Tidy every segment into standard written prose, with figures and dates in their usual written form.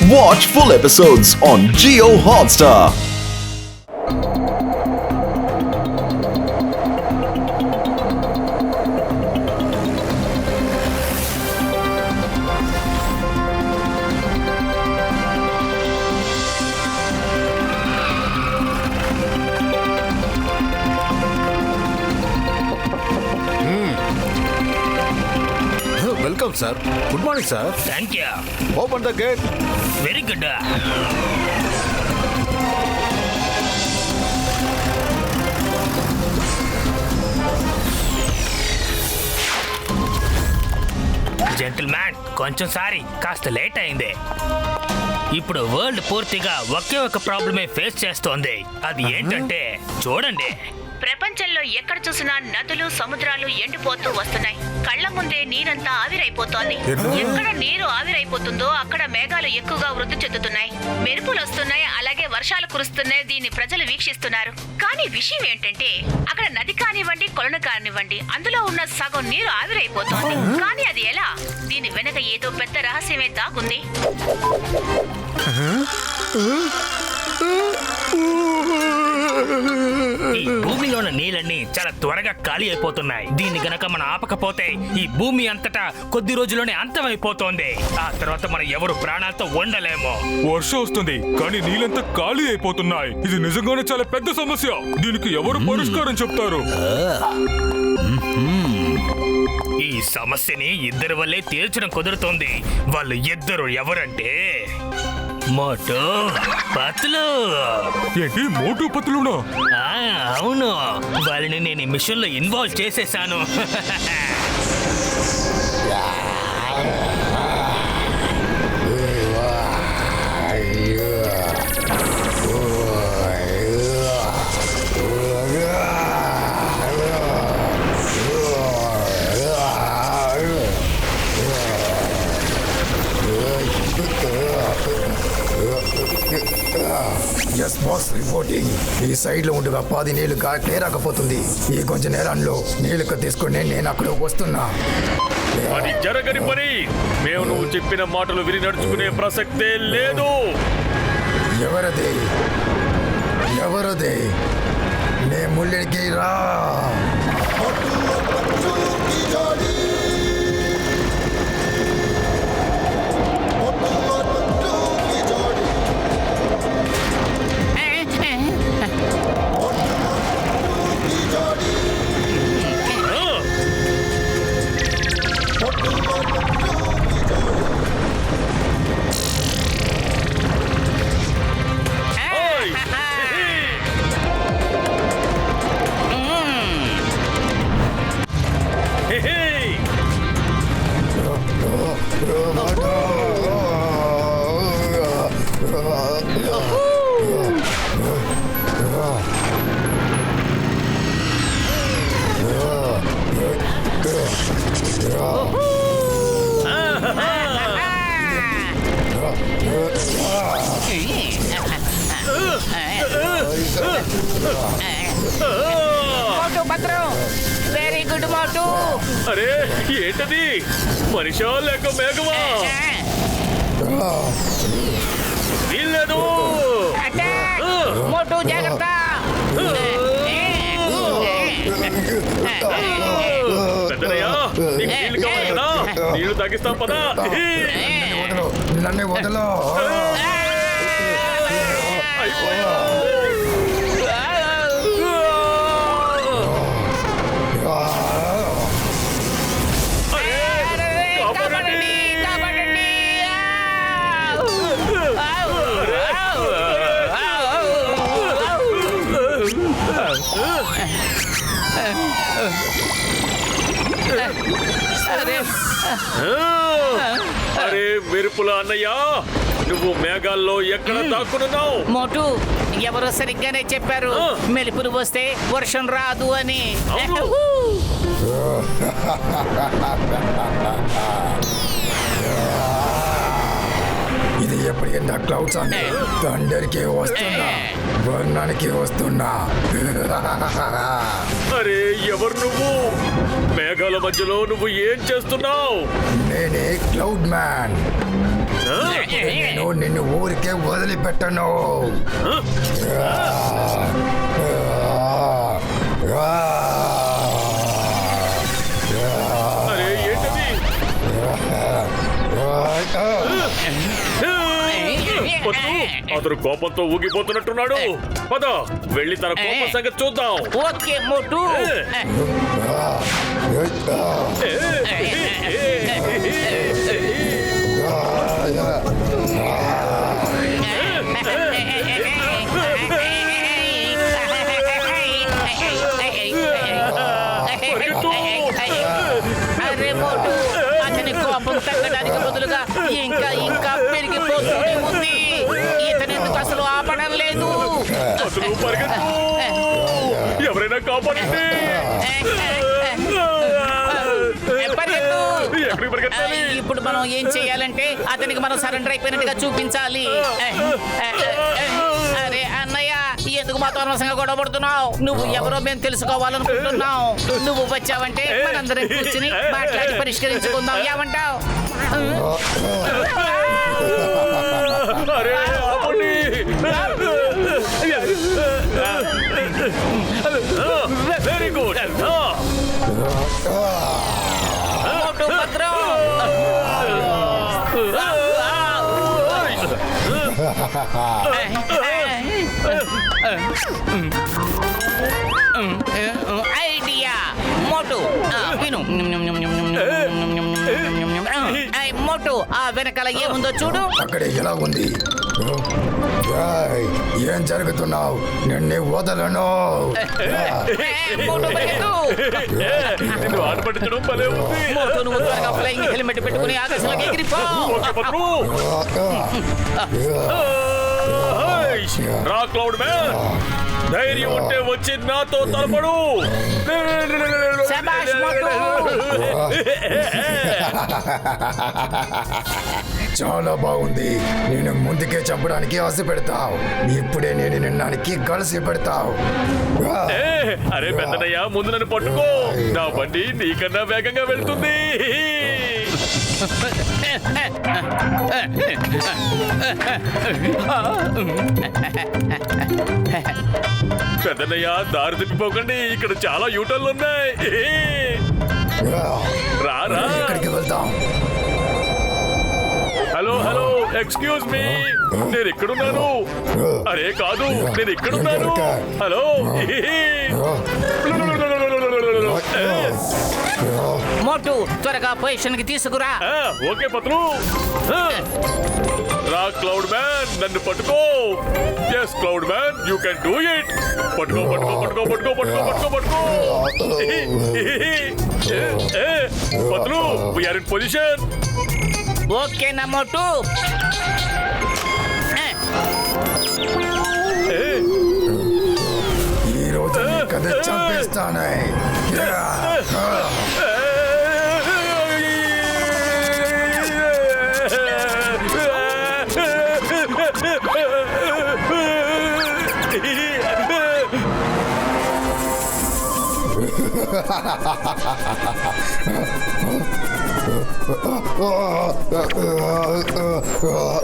Watch full episodes on Jio Hotstar. Welcome, sir. Good morning, sir. Thank you. Open the gate. Very good. Gentleman, కొంచెం sorry, కాస్త late అయింది. ఇప్పుడు world పూర్తిగా ఒకే ఒక ప్రాబ్లమే face చేస్తోంది. అది ఏంటంటే చూడండి, ప్రపంచంలో ఎక్కడ చూసినా నదులు సముద్రాలు ఎండిపోతూ వస్తున్నాయి. కళ్ల ముందే నీరంతా ఆవిరైపోతోంది. ఎక్కడ నీరు ఆవిరైపోతుందో అక్కడ మేఘాలు ఎక్కువగా వృద్ధి చెందుతున్నాయి. మెరుపులు వస్తున్నాయి, అలాగే వర్షాలు కురుస్తున్నాయి. దీన్ని ప్రజలు వీక్షిస్తున్నారు. కానీ విషయం ఏంటంటే అక్కడ నది కానివ్వండి, కొలను కానివ్వండి, అందులో ఉన్న సగం నీరు ఆవిరైపోతోంది. కానీ అది ఎలా? దీని వెనక ఏదో పెద్ద రహస్యమే దాగుంది. ఈ భూమిలో ఉన్న నీళ్ళన్నీ చాలా త్వరగా ఖాళీ అయిపోతున్నాయి. దీన్ని గనక మనం ఆపకపోతే ఈ భూమి అంతటా కొద్ది రోజుల్లోనే అంతమైపోతోంది. ఆ తర్వాత మనం ఎవరు ప్రాణాలతో ఉండలేము. వర్షం వస్తుంది కానీ నీళ్ళంతా ఖాళీ అయిపోతున్నాయి. ఇది నిజంగానే చాలా పెద్ద సమస్య. దీనికి ఎవరు పరిష్కారం చెప్తారు? ఈ సమస్యని ఇద్దరి వల్లే తీర్చడం కుదురుతోంది. వాళ్ళు ఇద్దరు ఎవరంటే మోటు పత్లు. ఏంటి మోటు పత్లునా? అవును, వాళ్ళని నేను ఈ మిషన్ లో ఇన్వాల్వ్ చేసేసాను. Yes boss reporting. ఈ సైడ్ లో ఉండగా 10 నీళ్లు రాకపోతుంది. ఈ కొంచెం నేరంలో నీళ్లు తీసుకుని నేను అక్కడ వస్తున్నా. అది జరగని పని. మేము నువ్వు చెప్పిన మాటలు విని నడుచుకునే ప్రసక్తే లేదు. ఎవరది నే ముళ్ళకి రా. వెరీ గుడ్ మోటు. అరే ఏంటది? మనిషా లేక మేఘమా? వీల్లేదు. మోటు జాగ్రత్త. పెద్దనయ్యా, నీకు నీళ్లు కావాలి కదా? నీళ్లు తగ్గిస్తాం పదా. నన్ను వదలు. అయిపోయా. అరే మెరుపుల అన్నయ్య, నువ్వు మేఘాల్లో ఎక్కడ దాక్కున్నావు? మోటు, ఎవరో సరిగ్గానే చెప్పారు. మెరుపులు వస్తే వర్షం రాదు అని. ఇది ఎప్పటికైనా క్లౌడ్స్ అని థండర్కి వస్తున్నా, వర్ణానికి వస్తున్నా. అరే ఎవరు నువ్వు? మేఘాల మధ్యలో నువ్వు ఏం చేస్తున్నావు? నేనే క్లౌడ్ మ్యాన్. నేను నిన్ను ఊరికే వదిలిపెట్టను. అరే ఏంటది? పద్దు, అతను కోపంతో ఊగిపోతున్నట్టున్నాడు. పద వెళ్ళి తన కోప సంగతి చూద్దాం. ఓకే మోటు. అరే మోటు, అతని కోపం తగ్గడానికి బదులుగా ఇంకా ఇంకా పెరిగిపోతూనే ఉంది. ఇతనెందుకు అసలు ఆపడం లేదు? అతను పరిగెత్తు. ఎవరైనా కాపాడండి. పరిగెత్తు. ఎక్కడికి పరిగెత్తాలి? ఇప్పుడు మనం ఏం చేయాలంటే అతనికి మనం సరెండర్ అయిపోయినట్టుగా చూపించాలి. అరే అన్నయ్య, ఎందుకు మాతో అనవసరంగా గొడవ పడుతున్నావు? నువ్వు ఎవరో మేము తెలుసుకోవాలనుకుంటున్నాం. నువ్వు వచ్చావంటే మనందరం కూర్చుని మాట్లాడి పరిష్కరించుకుందాం. ఏమంటావు? అరే ఆపండి. Very good. మోటు భద్రం. ఐడియా మోటు, విను. మోటు, ఆ వెనకాల ఏముందో చూడు. అక్కడ ఎలా ఉంది? ఏం జరుగుతున్నావు? నిన్నే వదలను. మోటు పరిగెత్తు. నిన్ను ఆట పట్టించడం భలే ఉంది. మోటు, నువ్వు త్వరగా ఫ్లయింగ్ హెల్మెట్ పెట్టుకుని ఆకాశంలోకి ఎగిరిపో. ఓకే పద్దు. రా క్లౌడ్ మ్యాన్, ధైర్యం ఉంటే వచ్చి నాతో తలపడు. శభాష్ మోటు. చాలా బాగుంది. నేను ముందుకే చంపడానికి ఆశ పెడతావు. ఇప్పుడే నేను నిన్నానికి కలిసి పెడతావు. అరే పెద్దనయ్య, ముందు నన్ను పట్టుకో. నా బండి నీకన్నా వేగంగా వెళ్తుంది. పెద్దనయ్య, దారి తిప్పిపోకండి. ఇక్కడ చాలా యూటర్న్లు ఉన్నాయి. రా రా. ఎక్కడికి వెళ్తాం? హలో హలో, ఎక్స్క్యూజ్ మీ, నేను ఎక్కడున్నాను? అరే కాదు, నేను ఎక్కడున్నాను? హలో. మోటు, త్వరగా పొజిషన్ కి తీసుకురా. ఓకే పత్రు. రా క్లౌడ్ మ్యాన్, నన్ను పట్టుకో. Yes cloud man, you can do it. పట్టుకో పట్టుకో పట్టుకో పట్టుకో పట్టుకో పట్టుకో పట్టుకో. పత్రు, వీఆర్ ఇన్ పొజిషన్. ఓకే నా మోటు. ఈ రోజు నీ కథ చంపేస్తానే.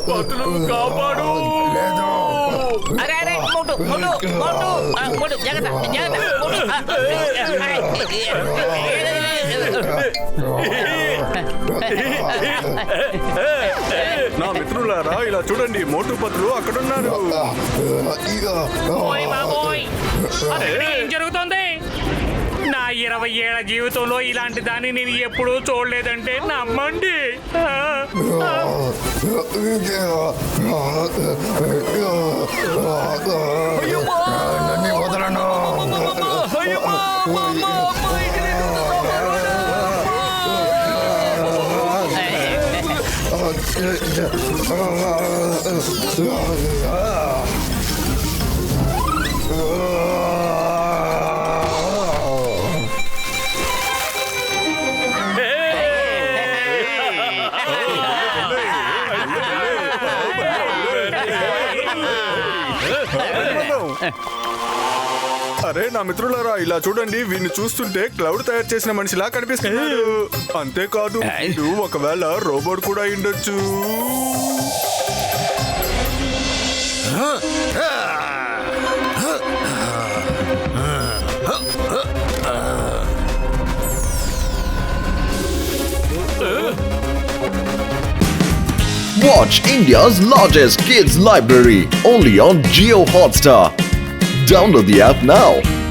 పత్రు, కాపాడు. లేదు. అరే అరే మోటు మోటు మోటు మోటు, జాగ్రత్త జాగ్రత్త మోటు. నా మిత్రులారా, ఇలా చూడండి, మోటు పత్రు అక్కడున్నారు. ఓయ్ బాబోయ్, అసలు ఏం జరుగుతోంది? నా 20 ఏళ్ల జీవితంలో ఇలాంటి దాన్ని నేను ఎప్పుడూ చూడలేదంటే నమ్మండి. నన్ను వదలను. అరే నా మిత్రులారా, ఇలా చూడండి, వీడిని చూస్తుంటే క్లౌడ్ తయారు చేసిన మనిషిలా కనిపిస్తున్నాడు. అంతేకాదు, వీడు ఒకవేళ రోబోట్ కూడా అయ్యుండొచ్చు. Watch India's largest kids library only on Jio Hotstar. Download the app now.